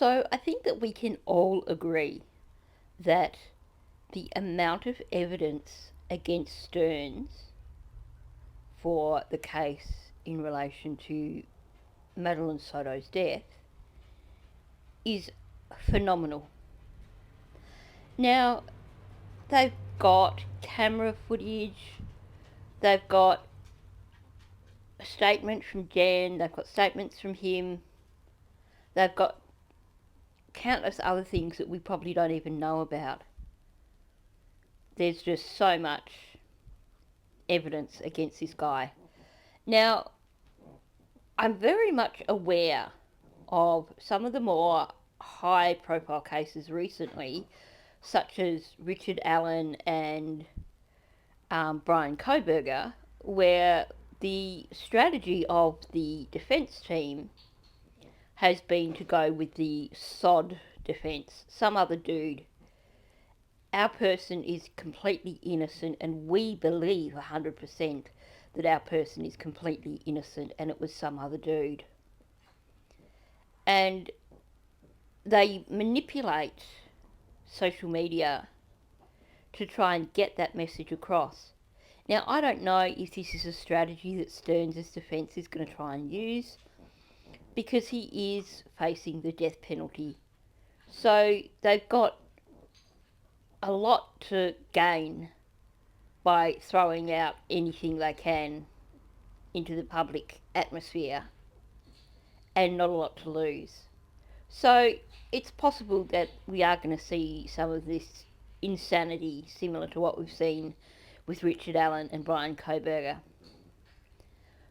So I think that we can all agree that the amount of evidence against Stearns for the case in relation to Madeline Soto's death is phenomenal. Now, they've got camera footage, they've got a statement from Jen, they've got statements from him, they've got countless other things that we probably don't even know about. There's just so much evidence against this guy. Now, I'm very much aware of some of the more high profile cases recently, such as Richard Allen and Brian Kohberger, where the strategy of the defence team has been to go with the sod defence, some other dude. Our person is completely innocent, and we believe 100% that our person is completely innocent and it was some other dude. And they manipulate social media to try and get that message across. Now, I don't know if this is a strategy that Stearns' defence is going to try and use, because he is facing the death penalty. So they've got a lot to gain by throwing out anything they can into the public atmosphere, and not a lot to lose. So it's possible that we are going to see some of this insanity similar to what we've seen with Richard Allen and Brian Kohberger.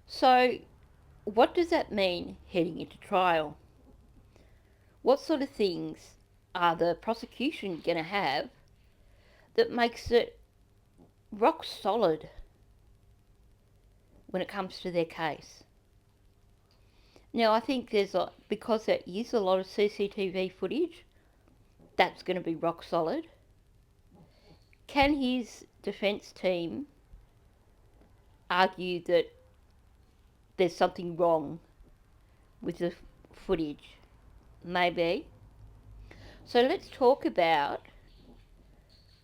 So what does that mean heading into trial? What sort of things are the prosecution going to have that makes it rock solid when it comes to their case? Now, I think because there is a lot of CCTV footage, that's going to be rock solid. Can his defence team argue that there's something wrong with the footage? Maybe. So let's talk about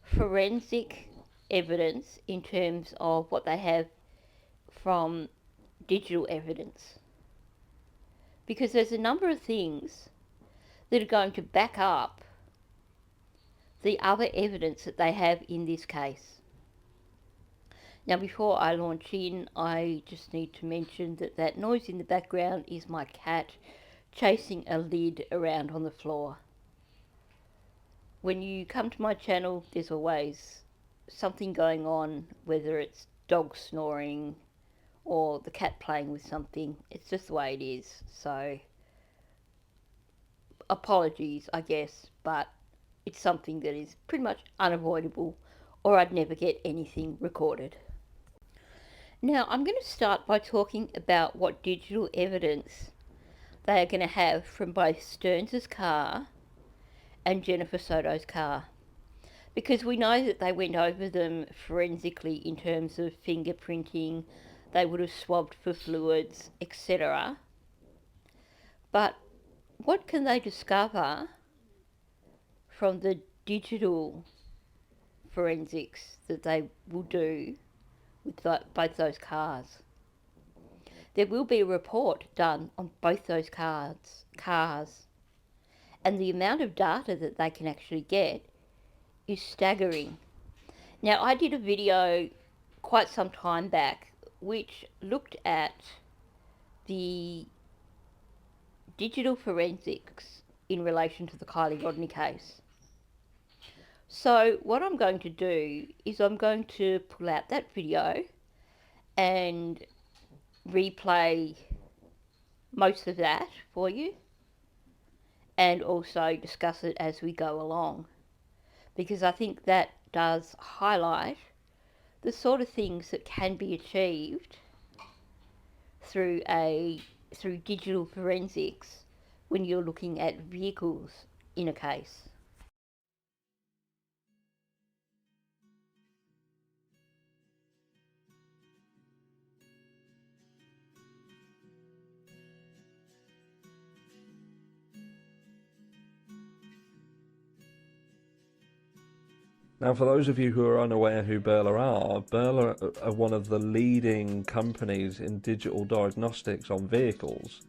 forensic evidence in terms of what they have from digital evidence. Because there's a number of things that are going to back up the other evidence that they have in this case. Now, before I launch in, I just need to mention that noise in the background is my cat chasing a lid around on the floor. When you come to my channel, there's always something going on, whether it's dog snoring or the cat playing with something. It's just the way it is. So, apologies, I guess, but it's something that is pretty much unavoidable, or I'd never get anything recorded. Now, I'm going to start by talking about what digital evidence they are going to have from both Stearns' car and Jennifer Soto's car, because we know that they went over them forensically in terms of fingerprinting. They would have swabbed for fluids, etc. But what can they discover from the digital forensics that they will do with both those cars? There will be a report done on both those cars, and the amount of data that they can actually get is staggering. Now, I did a video quite some time back which looked at the digital forensics in relation to the Kylie Rodney case. So what I'm going to do is I'm going to pull out that video and replay most of that for you, and also discuss it as we go along, because I think that does highlight the sort of things that can be achieved through digital forensics when you're looking at vehicles in a case. Now, for those of you who are unaware who Burla are one of the leading companies in digital diagnostics on vehicles.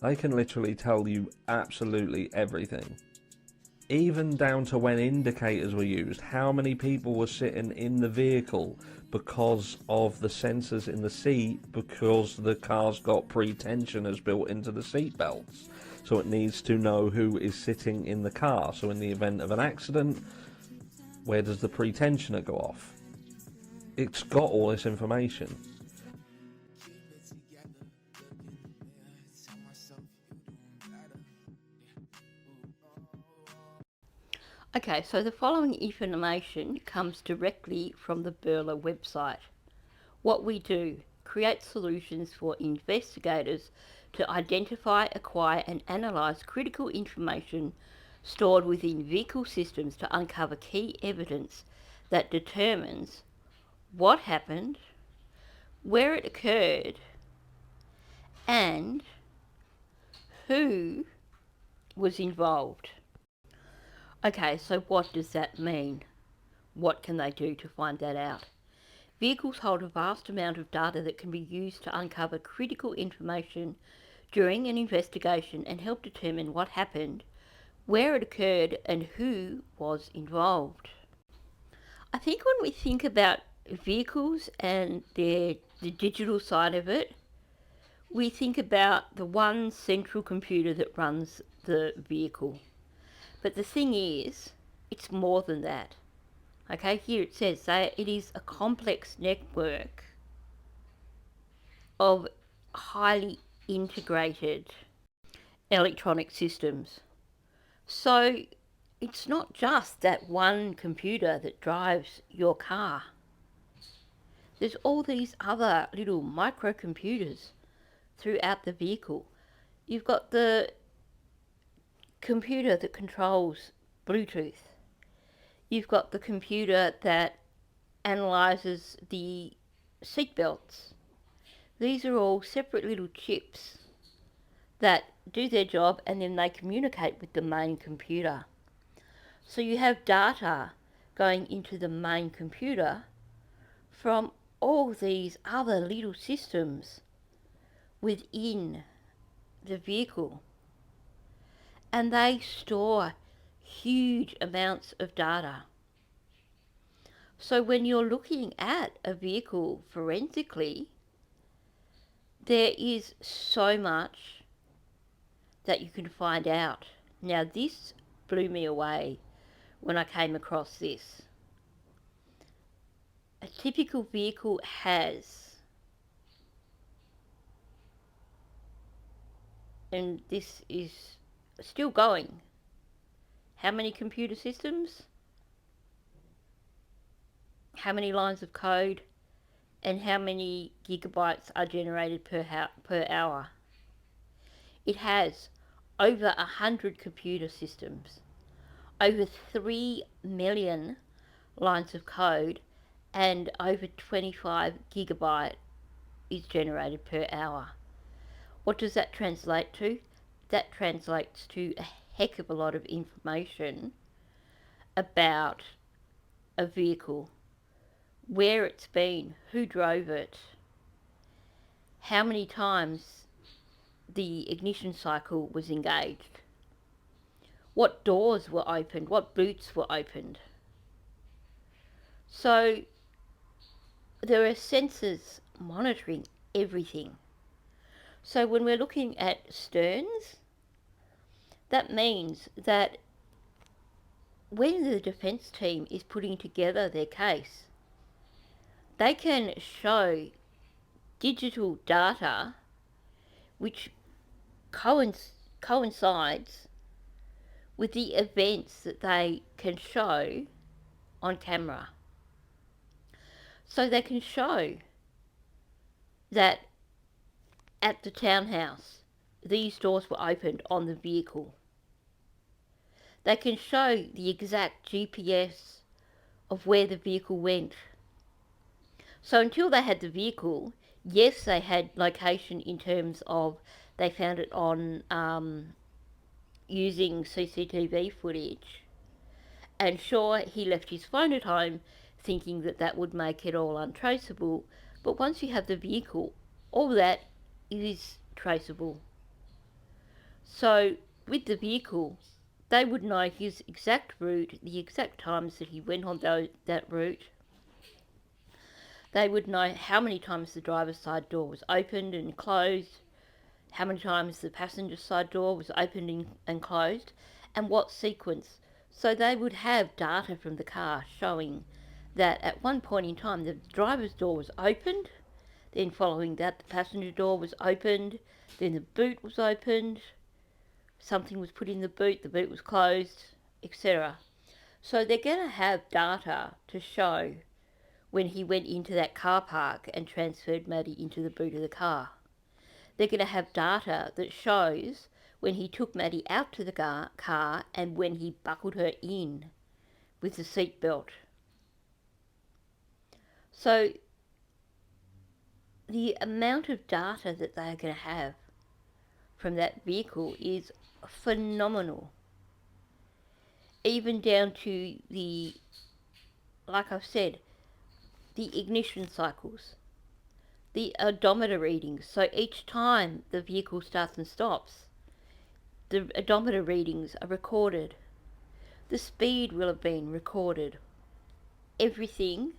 They can literally tell you absolutely everything. Even down to when indicators were used, how many people were sitting in the vehicle because of the sensors in the seat, because the car's got pre-tensioners built into the seat belts. So it needs to know who is sitting in the car. So in the event of an accident, where does the pre-tensioner go off? It's got all this information. Okay, so the following information comes directly from the Burla website. What we do: create solutions for investigators to identify, acquire and analyse critical information stored within vehicle systems to uncover key evidence that determines what happened, where it occurred, and who was involved. Okay, so what does that mean? What can they do to find that out? Vehicles hold a vast amount of data that can be used to uncover critical information during an investigation and help determine what happened, where it occurred, and who was involved. I think when we think about vehicles and the digital side of it, we think about the one central computer that runs the vehicle. But the thing is, it's more than that. Okay, here it says that it is a complex network of highly integrated electronic systems. So it's not just that one computer that drives your car. There's all these other little microcomputers throughout the vehicle. You've got the computer that controls Bluetooth. You've got the computer that analyses the seatbelts. These are all separate little chips that do their job and then they communicate with the main computer. So you have data going into the main computer from all these other little systems within the vehicle. And they store huge amounts of data. So when you're looking at a vehicle forensically, there is so much that you can find out. Now this blew me away when I came across this. A typical vehicle has, and this is still going, how many computer systems, how many lines of code, and how many gigabytes are generated per hour. It has over 100 computer systems, over 3 million lines of code, and over 25 gigabyte is generated per hour. What does that translate to? That translates to a heck of a lot of information about a vehicle, where it's been, who drove it, how many times the ignition cycle was engaged, what doors were opened, what boots were opened. So there are sensors monitoring everything. So when we're looking at sterns, that means that when the defence team is putting together their case, they can show digital data which coincides with the events that they can show on camera. So they can show that at the townhouse these doors were opened on the vehicle. They can show the exact GPS of where the vehicle went. So until they had the vehicle, yes, they had location in terms of they found it on using CCTV footage, And sure, he left his phone at home thinking that that would make it all untraceable, but once you have the vehicle, all that is traceable. So with the vehicle, they would know his exact route, the exact times that he went on that route. They would know how many times the driver's side door was opened and closed, how many times the passenger side door was opened and closed, and what sequence. So they would have data from the car showing that at one point in time the driver's door was opened, then following that the passenger door was opened, then the boot was opened, something was put in the boot was closed, etc. So they're going to have data to show when he went into that car park and transferred Maddie into the boot of the car. They're going to have data that shows when he took Maddie out to the car and when he buckled her in with the seatbelt. So the amount of data that they are going to have from that vehicle is phenomenal. Even down to the, like I've said, the ignition cycles, the odometer readings. So each time the vehicle starts and stops, the odometer readings are recorded. The speed will have been recorded. Everything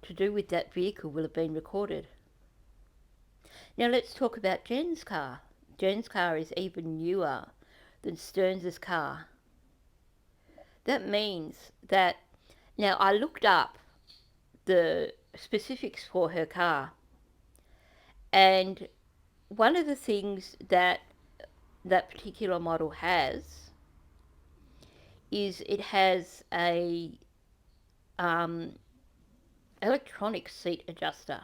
to do with that vehicle will have been recorded. Now let's talk about Jen's car. Jen's car is even newer than Stearns' car. That means that, now I looked up the specifics for her car, and one of the things that that particular model has is it has a electronic seat adjuster.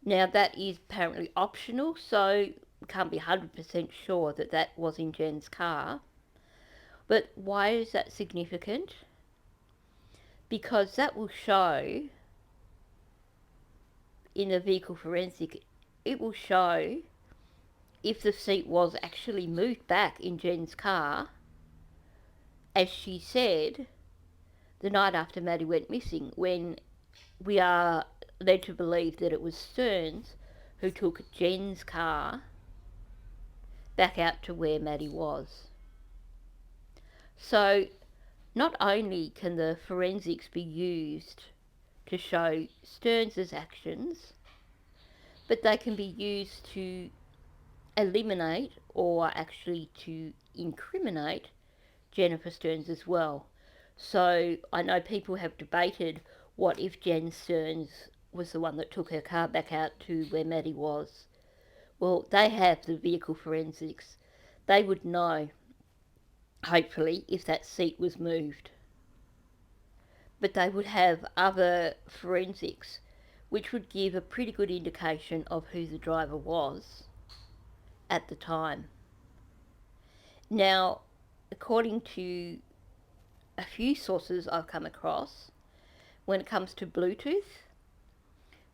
Now that is apparently optional, so we can't be 100% sure that that was in Jen's car. But why is that significant? Because that will show in the vehicle forensic, it will show if the seat was actually moved back in Jen's car, as she said, the night after Maddie went missing, when we are led to believe that it was Stearns who took Jen's car back out to where Maddie was. So not only can the forensics be used to show Stearns' actions, but they can be used to eliminate or actually to incriminate Jennifer Stearns as well. So I know people have debated, what if Jen Stearns was the one that took her car back out to where Maddie was? Well, they have the vehicle forensics. They would know, hopefully, if that seat was moved. But they would have other forensics which would give a pretty good indication of who the driver was at the time. Now, according to a few sources I've come across, when it comes to Bluetooth,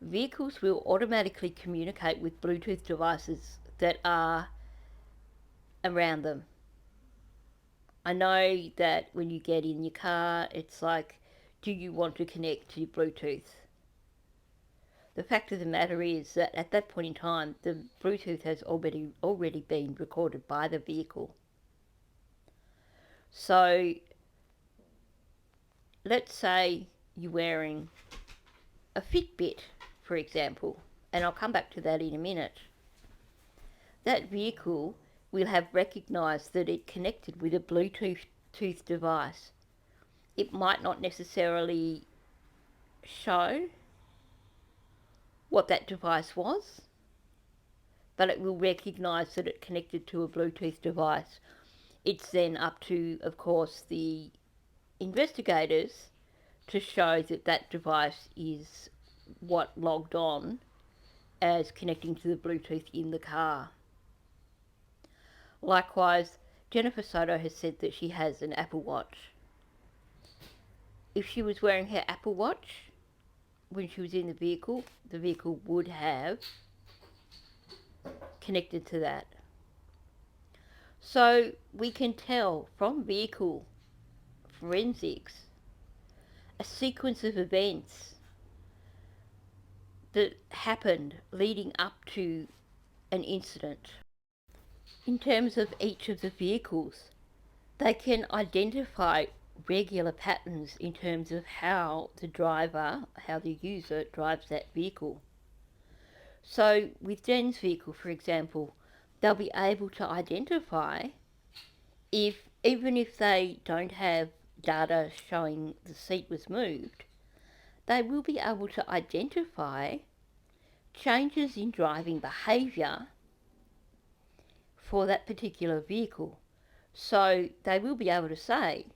vehicles will automatically communicate with Bluetooth devices that are around them. I know that when you get in your car, it's like, do you want to connect to Bluetooth? The fact of the matter is that at that point in time, the Bluetooth has already been recorded by the vehicle. So let's say you're wearing a Fitbit, for example, and I'll come back to that in a minute. That vehicle will have recognised that it connected with a Bluetooth device. It might not necessarily show what that device was, but it will recognise that it connected to a Bluetooth device. It's then up to, of course, the investigators to show that that device is what logged on as connecting to the Bluetooth in the car. Likewise, Jennifer Soto has said that she has an Apple Watch. If she was wearing her Apple Watch when she was in the vehicle would have connected to that. So we can tell from vehicle forensics a sequence of events that happened leading up to an incident. In terms of each of the vehicles, they can identify regular patterns in terms of how the user drives that vehicle. So with Jen's vehicle, for example, they'll be able to identify even if they don't have data showing the seat was moved, they will be able to identify changes in driving behaviour for that particular vehicle. So they will be able to say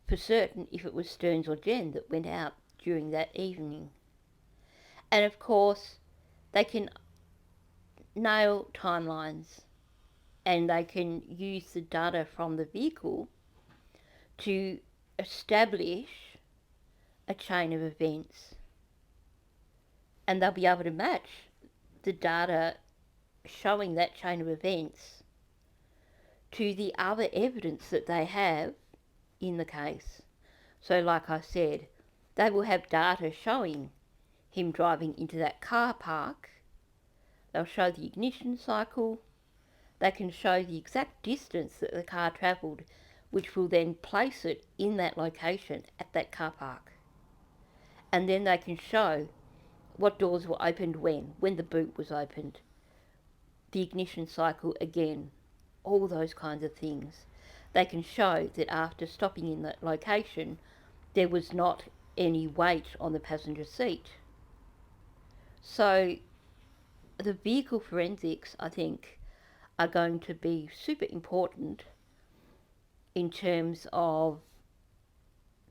for certain if it was Stearns or Jen that went out during that evening. And of course, they can nail timelines and they can use the data from the vehicle to establish a chain of events. And they'll be able to match the data showing that chain of events to the other evidence that they have in the case. So like I said, they will have data showing him driving into that car park. They'll show the ignition cycle. They can show the exact distance that the car travelled, which will then place it in that location at that car park. And then they can show what doors were opened when the boot was opened, the ignition cycle again, all those kinds of things. They can show that after stopping in that location, there was not any weight on the passenger seat. So the vehicle forensics, I think, are going to be super important in terms of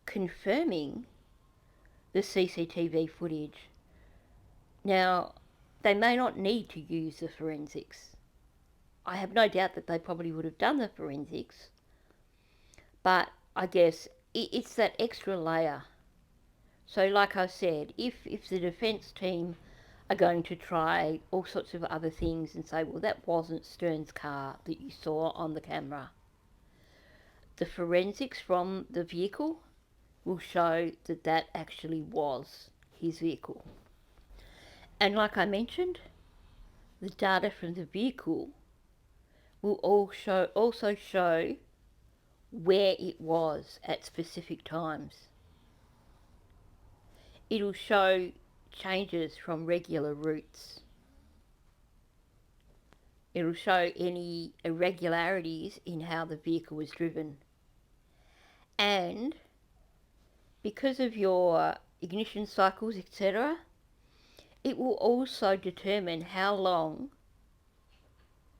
confirming the CCTV footage. Now, they may not need to use the forensics. I have no doubt that they probably would have done the forensics, but I guess it's that extra layer. So like I said, if the defence team are going to try all sorts of other things and say, well, that wasn't Stearns' car that you saw on the camera, the forensics from the vehicle will show that that actually was his vehicle. And like I mentioned, the data from the vehicle will also show where it was at specific times. It'll show changes from regular routes. It'll show any irregularities in how the vehicle was driven. And because of your ignition cycles, etc., it will also determine how long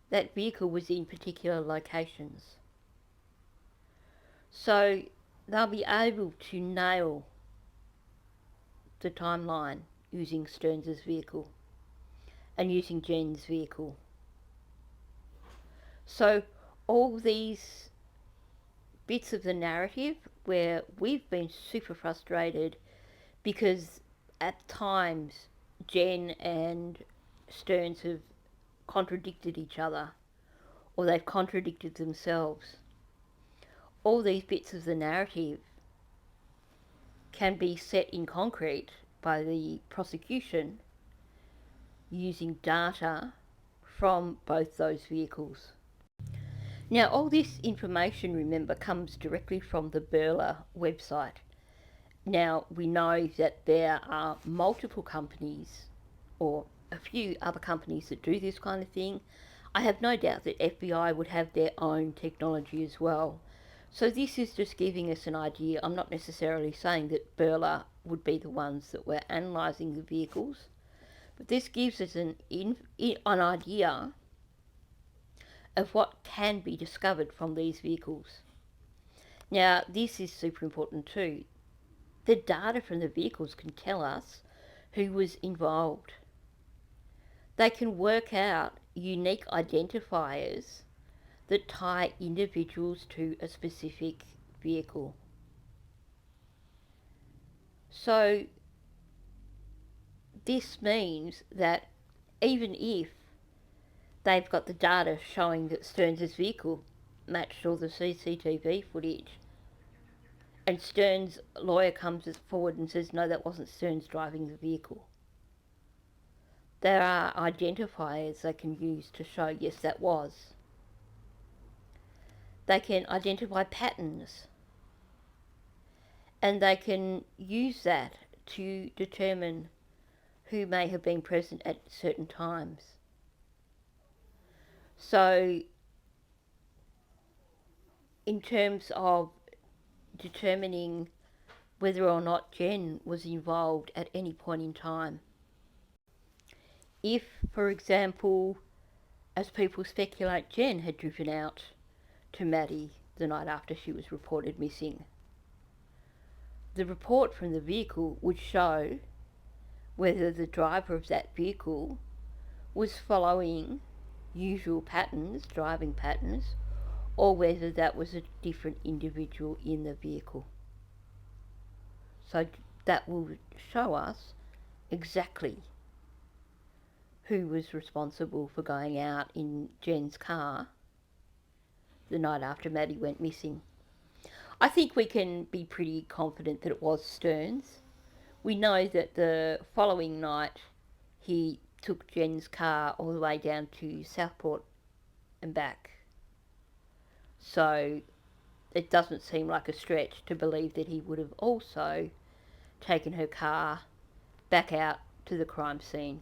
that vehicle was in particular locations. So they'll be able to nail the timeline using Stearns' vehicle and using Jen's vehicle. So all these bits of the narrative where we've been super frustrated because at times Jen and Stearns have contradicted each other or they've contradicted themselves. All these bits of the narrative can be set in concrete by the prosecution using data from both those vehicles. Now, all this information, remember, comes directly from the Burla website. Now, we know that there are multiple companies, or a few other companies that do this kind of thing. I have no doubt that FBI would have their own technology as well. So this is just giving us an idea. I'm not necessarily saying that Burla would be the ones that were analysing the vehicles, but this gives us an idea of what can be discovered from these vehicles. Now, this is super important too. The data from the vehicles can tell us who was involved. They can work out unique identifiers that tie individuals to a specific vehicle. So this means that even if they've got the data showing that Stearns' vehicle matched all the CCTV footage, and Stern's lawyer comes forward and says, no, that wasn't Stearns driving the vehicle. There are identifiers they can use to show, yes, that was. They can identify patterns, and they can use that to determine who may have been present at certain times. So, in terms of determining whether or not Jen was involved at any point in time, if, for example, as people speculate, Jen had driven out to Maddie the night after she was reported missing, the report from the vehicle would show whether the driver of that vehicle was following usual patterns, driving patterns, or whether that was a different individual in the vehicle. So that will show us exactly who was responsible for going out in Jen's car the night after Maddie went missing. I think we can be pretty confident that it was Stearns. We know that the following night he took Jen's car all the way down to Southport and back. So it doesn't seem like a stretch to believe that he would have also taken her car back out to the crime scene.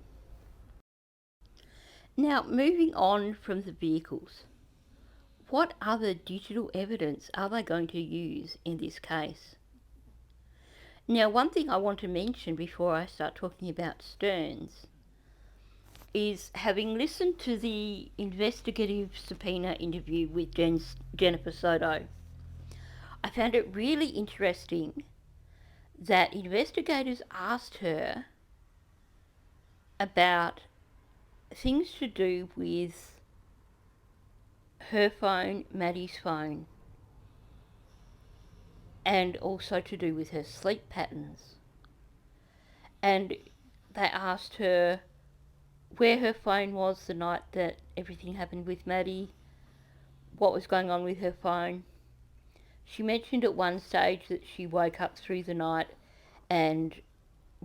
Now, moving on from the vehicles, what other digital evidence are they going to use in this case? Now, one thing I want to mention before I start talking about Stearns is, having listened to the investigative subpoena interview with Jennifer Soto, I found it really interesting that investigators asked her about things to do with her phone, Maddie's phone, and also to do with her sleep patterns. And they asked her where her phone was the night that everything happened with Maddie, what was going on with her phone. She mentioned at one stage that she woke up through the night and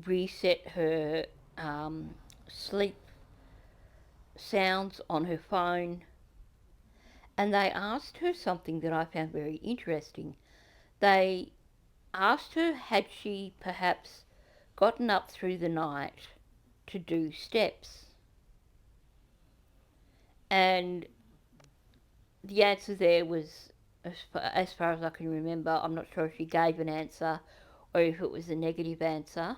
reset her sleep sounds on her phone. And they asked her something that I found very interesting. They asked her, had she perhaps gotten up through the night to do steps? And the answer there was, as far as I can remember, I'm not sure if she gave an answer or if it was a negative answer.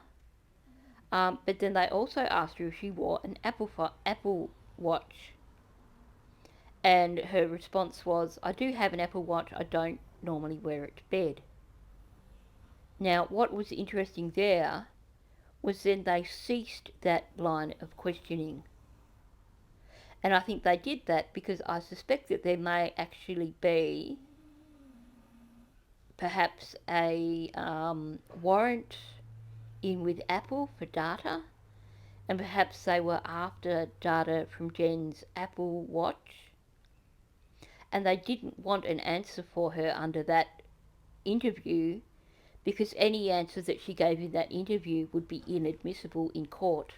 But then they also asked her if she wore an Apple Watch. And her response was, I do have an Apple Watch, I don't normally wear it to bed. Now, what was interesting there was then they ceased that line of questioning. And I think they did that because I suspect that there may actually be perhaps a warrant in with Apple for data, and perhaps they were after data from Jen's Apple Watch, and they didn't want an answer for her under that interview because any answer that she gave in that interview would be inadmissible in court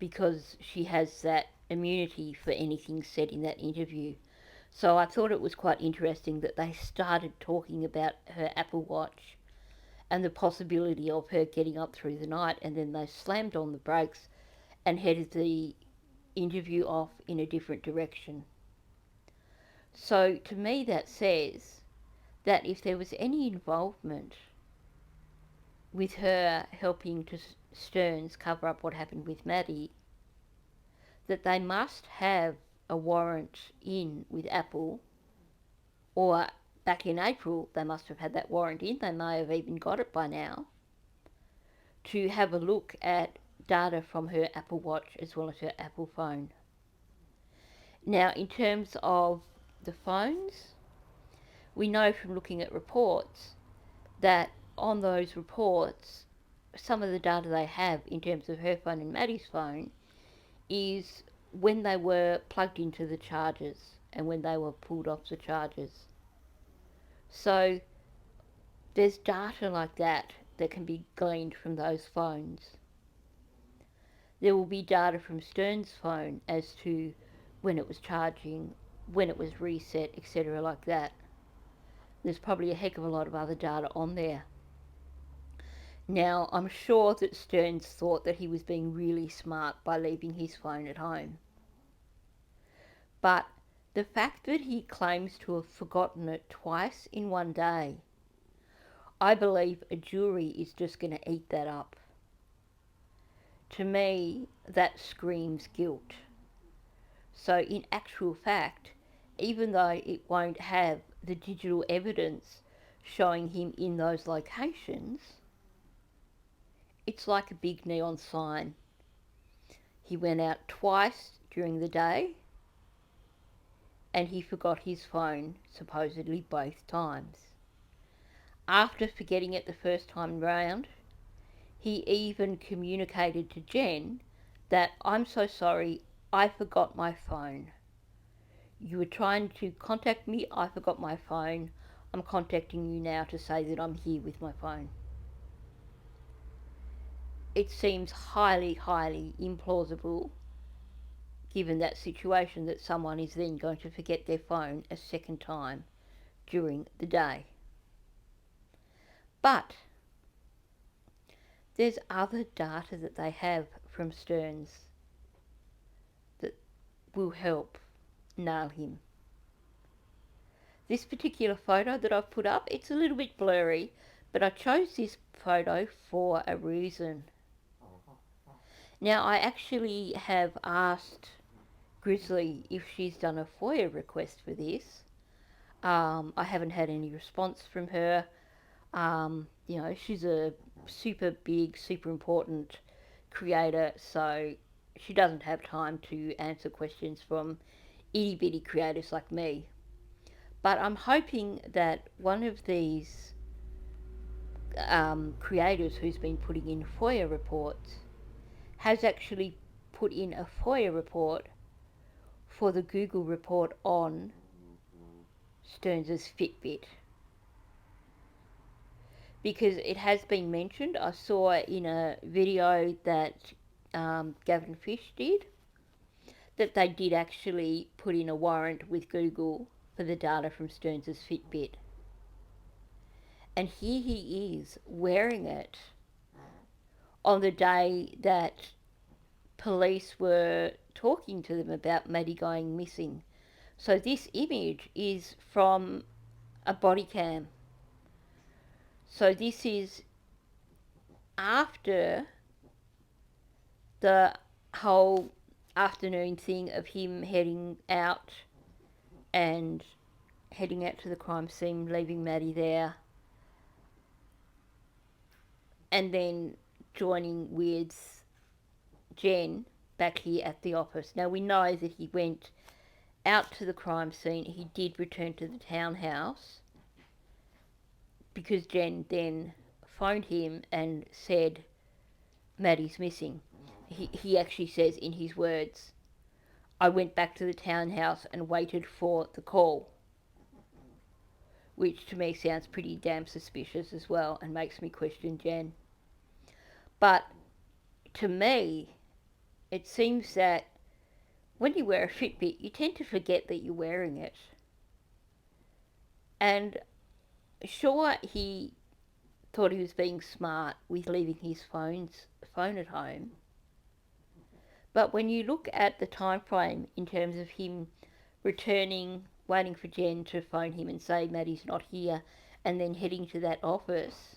because she has that immunity for anything said in that interview. So I thought it was quite interesting that they started talking about her Apple Watch and the possibility of her getting up through the night, and then they slammed on the brakes and headed the interview off in a different direction. So to me that says that if there was any involvement with her helping to Stearns cover up what happened with Maddie, that they must have a warrant in with Apple, or back in April they must have had that warrant in, they may have even got it by now, to have a look at data from her Apple Watch as well as her Apple phone. Now, in terms of the phones, we know from looking at reports that on those reports, some of the data they have in terms of her phone and Maddie's phone is when they were plugged into the chargers and when they were pulled off the chargers. So There's data like that that can be gleaned from those phones. There will be data from Stern's phone as to when it was charging, when it was reset, etc., like that. There's probably a heck of a lot of other data on there. Now, I'm sure that Stearns thought that he was being really smart by leaving his phone at home. But the fact that he claims to have forgotten it twice in one day, I believe a jury is just going to eat that up. To me, that screams guilt. So, in actual fact, even though it won't have the digital evidence showing him in those locations, it's like a big neon sign. He went out twice during the day and he forgot his phone, supposedly both times. After forgetting it the first time round, he even communicated to Jen that, "I'm so sorry, I forgot my phone. You were trying to contact me, I forgot my phone. I'm contacting you now to say that I'm here with my phone." It seems highly, highly implausible, given that situation, that someone is then going to forget their phone a second time during the day. But there's other data that they have from Stearns that will help nail him. This particular photo that I've put up, it's a little bit blurry, but I chose this photo for a reason. Now, I actually have asked Grizzly if she's done a FOIA request for this. I haven't had any response from her. She's a super big, super important creator, so she doesn't have time to answer questions from itty bitty creators like me. But I'm hoping that one of these creators who's been putting in FOIA reports has actually put in a FOIA report for the Google report on Stearns' Fitbit. Because it has been mentioned, I saw in a video that Gavin Fish did, that they did actually put in a warrant with Google for the data from Stearns' Fitbit. And here he is wearing it on the day that police were talking to them about Maddie going missing. So this image is from a body cam. So this is after the whole afternoon thing of him heading out to the crime scene, leaving Maddie there, and then joining with Jen back here at the office. Now, we know that he went out to the crime scene. He did return to the townhouse because Jen then phoned him and said, "Maddie's missing." He actually says in his words, "I went back to the townhouse and waited for the call," which to me sounds pretty damn suspicious as well and makes me question Jen. But to me, it seems that when you wear a Fitbit, you tend to forget that you're wearing it. And sure, he thought he was being smart with leaving his phone at home. But when you look at the time frame in terms of him returning, waiting for Jen to phone him and say Maddie's not here, and then heading to that office,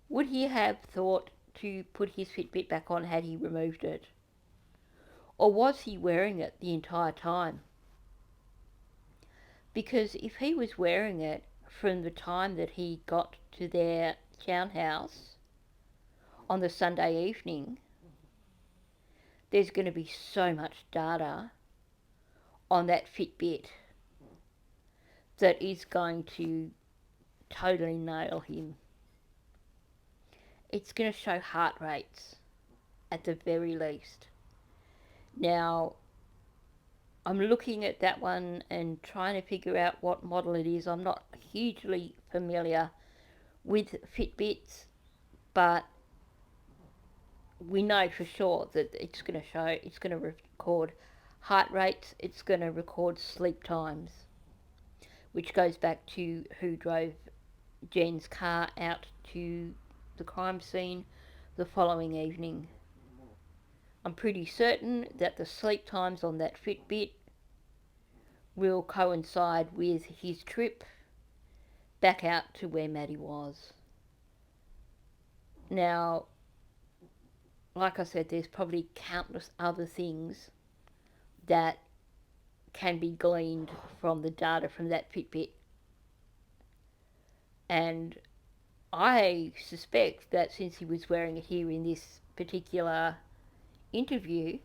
would he have thought to put his Fitbit back on had he removed it? Or was he wearing it the entire time? Because if he was wearing it from the time that he got to their townhouse on the Sunday evening, there's going to be so much data on that Fitbit that is going to totally nail him. It's going to show heart rates at the very least. Now, I'm looking at that one and trying to figure out what model it is. I'm not hugely familiar with Fitbits, but we know for sure that it's going to record heart rates, it's going to record sleep times, which goes back to who drove Jen's car out to the crime scene the following evening. I'm pretty certain that the sleep times on that Fitbit will coincide with his trip back out to where Maddie was. Now, like I said, there's probably countless other things that can be gleaned from the data from that Fitbit. And I suspect that since he was wearing it here in this particular interview,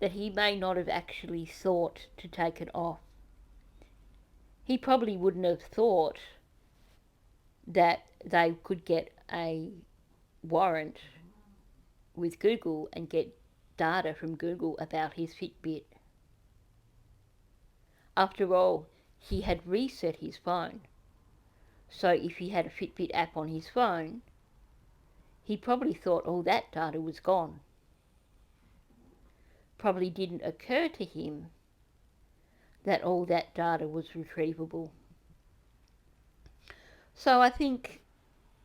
that he may not have actually thought to take it off. He probably wouldn't have thought that they could get a warrant with Google and get data from Google about his Fitbit. After all, he had reset his phone. So if he had a Fitbit app on his phone, he probably thought all that data was gone. Probably didn't occur to him that all that data was retrievable. So I think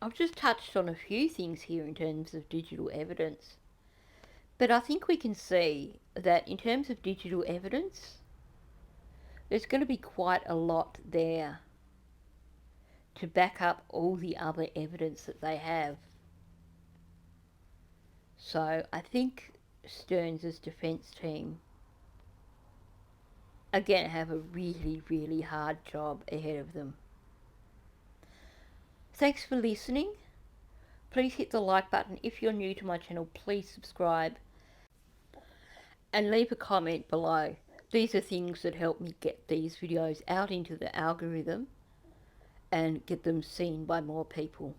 I've just touched on a few things here in terms of digital evidence. But I think we can see that in terms of digital evidence, there's going to be quite a lot there to back up all the other evidence that they have. So I think Stearns' defence team are going to have a really, really hard job ahead of them. Thanks for listening. Please hit the like button. If you're new to my channel, please subscribe and leave a comment below. These are things that help me get these videos out into the algorithm and get them seen by more people.